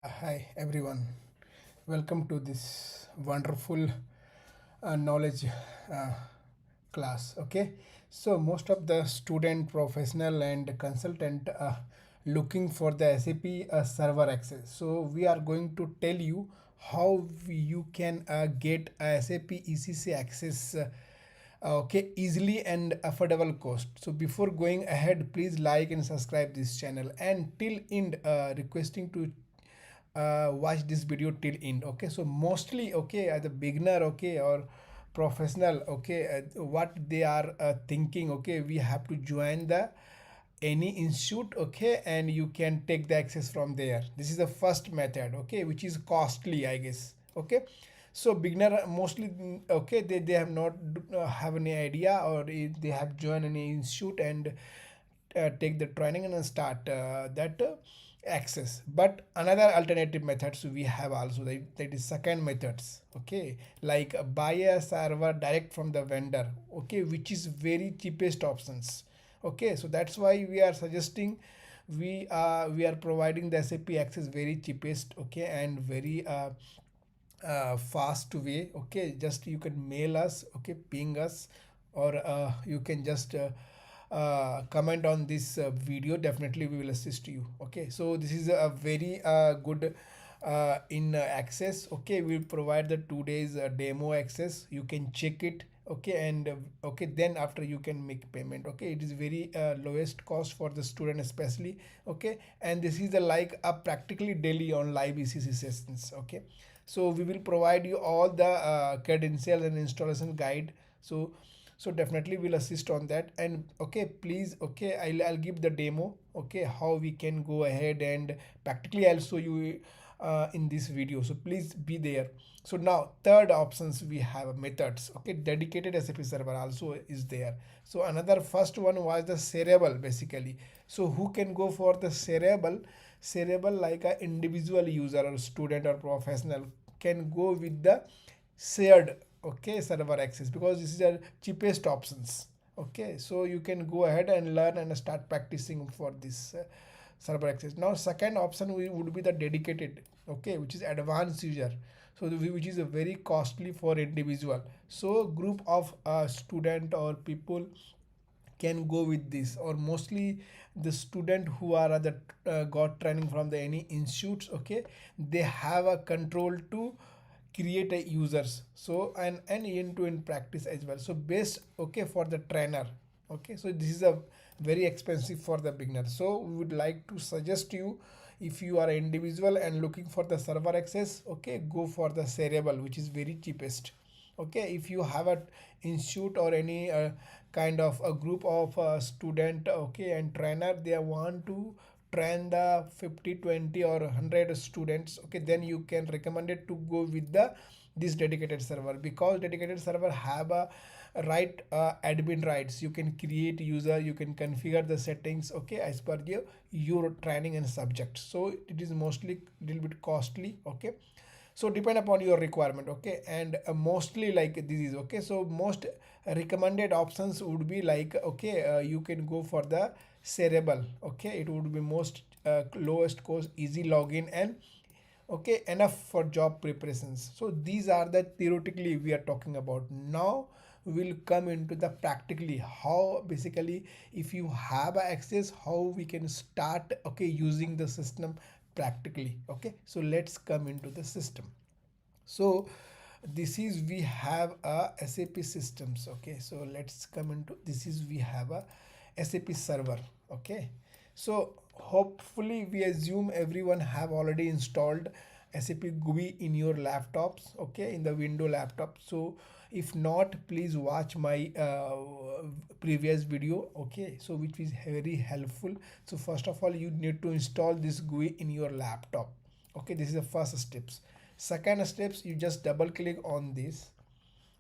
Hi everyone, welcome to this wonderful knowledge uh, class. Okay, so most of the student, professional, and consultant looking for the SAP server access. So we are going to tell you how you can get a SAP ECC access. Okay, easily and affordable cost. So before going ahead, please like and subscribe this channel, and till end requesting to watch this video till end. Okay, so mostly, okay, as a beginner, okay, or professional, okay, what they are thinking, okay, we have to join the any institute, okay, and you can take the access from there. This is the first method, okay, which is costly, I guess. Okay, so beginner mostly, okay, they have not have any idea, or they have joined any institute and take the training and start that access. But another alternative methods we have also, that is second methods, okay, like buy a server direct from the vendor, okay, which is very cheapest options. Okay, so that's why we are suggesting, we are providing the SAP access very cheapest, okay, and very fast way. Okay, just you can mail us, okay, ping us, or you can just comment on this video. Definitely we will assist you. Okay, so this is a very good in access. Okay, we'll provide the 2 days demo access. You can check it, okay, and okay, then after you can make payment. Okay, it is very lowest cost for the student especially. Okay, and this is the like a practically daily on live ECC sessions. Okay, so we will provide you all the credentials and installation guide. So definitely we'll assist on that. And okay, please, okay, I'll give the demo, okay, how we can go ahead, and practically I'll show you in this video, so please be there. So now third options we have methods, okay, dedicated SAP server also is there. So another first one was the cerebral basically. So who can go for the cerebral, like a individual user or student or professional can go with the shared, okay, server access, because this is the cheapest options. Okay, so you can go ahead and learn and start practicing for this server access. Now second option would be the dedicated, okay, which is advanced user. So which is a very costly for individual. So group of student or people can go with this, or mostly the student who are at the got training from the any institutes. Okay, they have a control to create a users, so and end-to-end practice as well. So best, okay, for the trainer. Okay, so this is a very expensive for the beginner. So we would like to suggest you, if you are an individual and looking for the server access, okay, go for the cerebral, which is very cheapest. Okay, if you have a institute or any kind of a group of student, okay, and trainer, they want to train the 50, 20, or 100 students, okay, then you can recommend it to go with the this dedicated server, because dedicated server have a right admin rights. You can create user, you can configure the settings, okay, as per your training and subject. So it is mostly little bit costly. Okay, so depend upon your requirement. Okay, and mostly like this is okay. So most recommended options would be like, okay, you can go for the cerebral. Okay, it would be most lowest cost, easy login, and okay, enough for job preparations. So these are the theoretically we are talking about. Now we'll come into the practically, how basically if you have access, how we can start, okay, using the system practically. Okay, so let's come into the system. So this is, we have a SAP systems. Okay, so let's come into this is, we have a SAP server. Okay, so hopefully we assume everyone have already installed SAP GUI in your laptops, okay, in the window laptop. So if not, please watch my previous video, okay, so which is very helpful. So first of all, you need to install this GUI in your laptop. Okay, this is the first steps. Second steps, you just double click on this,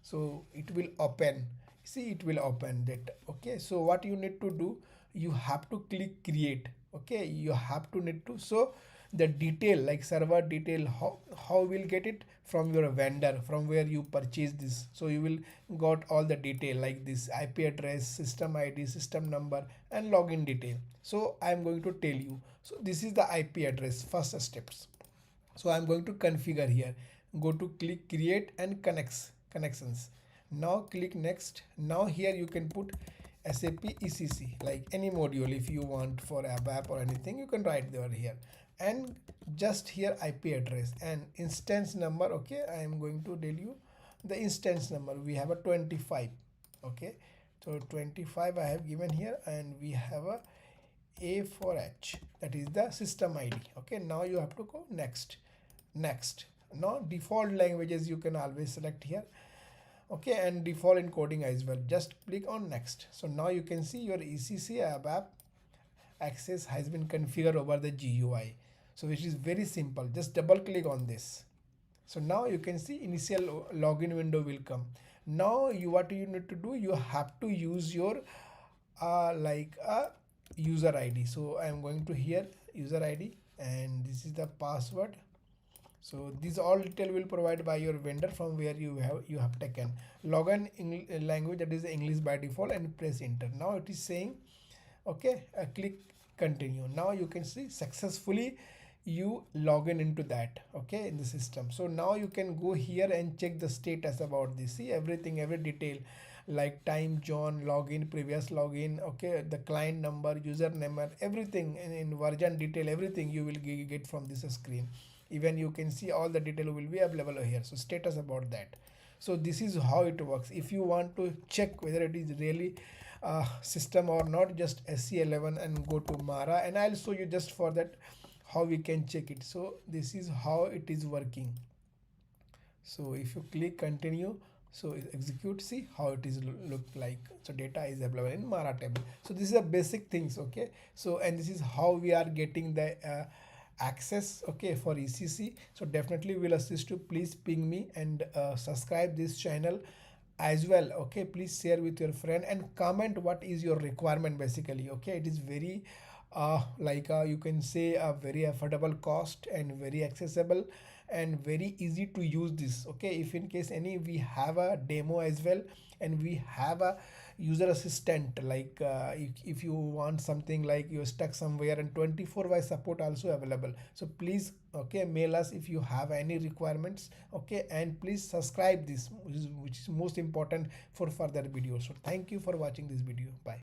so it will open. See, it will open that. Okay, so what you need to do, you have to click create. Okay, you have to need to, so the detail like server detail, how will get it from your vendor, from where you purchase this. So you will got all the detail like this IP address, system ID, system number, and login detail. So I am going to tell you. So this is the IP address, first steps. So I'm going to configure here. Go to click create and connections. Now click next. Now here you can put SAP ECC, like any module. If you want for ABAP or anything, you can write there here, and just here IP address and instance number. Okay, I am going to tell you the instance number. We have a 25. Okay, so 25 I have given here, and we have a for H, that is the system ID. Okay, now you have to go next. Now default languages you can always select here. Okay, and default encoding as well. Just click on next. So now you can see your ECC ABAP access has been configured over the GUI. So which is very simple. Just double click on this. So now you can see initial login window will come. Now what you need to do, you have to use your like a user ID. So I am going to here user ID, and this is the password. So these all detail will provide by your vendor from where you have taken login language, that is English by default, and press enter. Now it is saying okay, click continue. Now you can see successfully you log in into that, okay, in the system. So now you can go here and check the status about this. See everything, every detail, like time zone, login, previous login, okay, the client number, username, everything in version detail, everything you will get from this screen. Even you can see all the detail will be available here. So status about that. So this is how it works. If you want to check whether it is really system or not, just SC11 and go to Mara, and I'll show you just for that how we can check it. So this is how it is working. So if you click continue, so execute, see how it is look like. So data is available in Mara table. So this is the basic things, okay. So and this is how we are getting the access, okay, for ECC. So definitely will assist you. Please ping me and subscribe this channel as well, okay. Please share with your friend and comment what is your requirement basically, okay. It is very you can say a very affordable cost and very accessible and very easy to use this, okay. If in case any, we have a demo as well, and we have a user assistant, like if you want something like you're stuck somewhere, and 24/7 support also available. So please, okay, mail us if you have any requirements, okay, and please subscribe this, which is most important for further videos. So thank you for watching this video. Bye.